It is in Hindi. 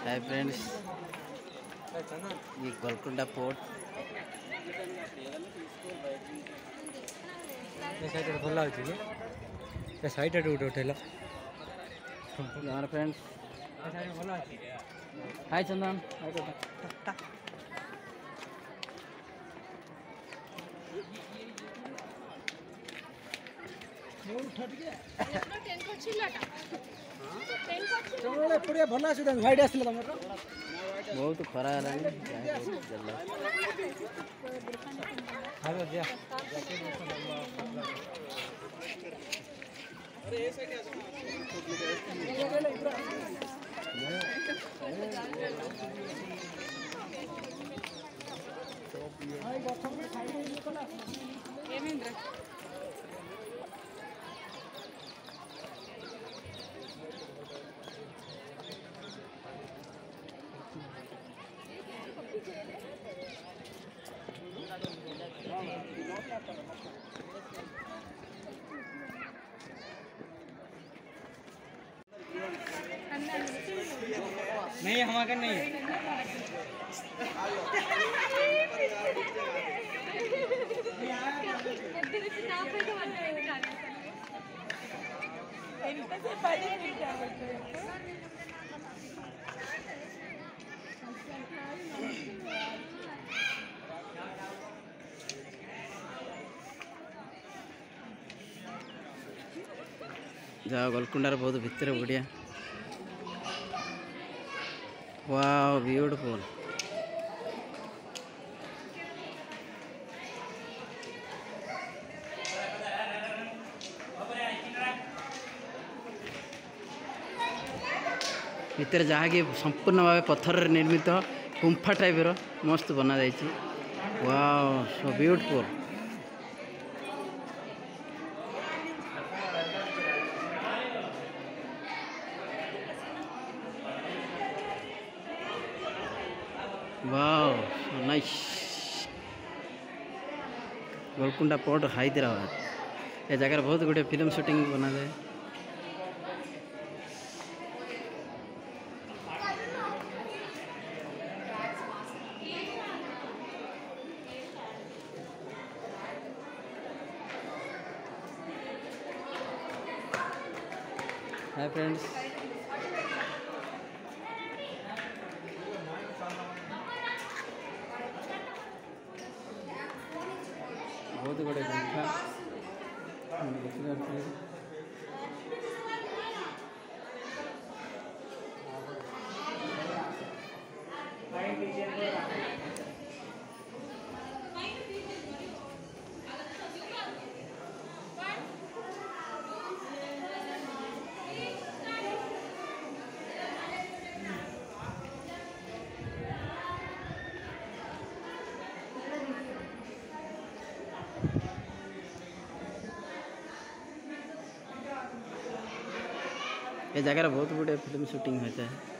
हाय फ्रेंड्स, ये गोलकुंडा पोर्ट भल सईट उठेल फ्रेंड्स। हाय चंदन, भल आस व्हाइट आस बहुत खरा नहीं हमारा नहीं है। जा गोलकुंडार बहुत भितर बढ़िया। Wow beautiful. भितर जहाँकि संपूर्ण भाव पत्थर निर्मित गुंफा टाइप मस्त बना जाइए। Wow so beautiful. Wow so nice. Golconda port Hyderabad. ये जगह बहुत गुड़े फिल्म शूटिंग बना जाए। हाय फ्रेंड्स, बहुत बड़े गुंफा ये जगह बहुत बड़े फिल्म शूटिंग होता है।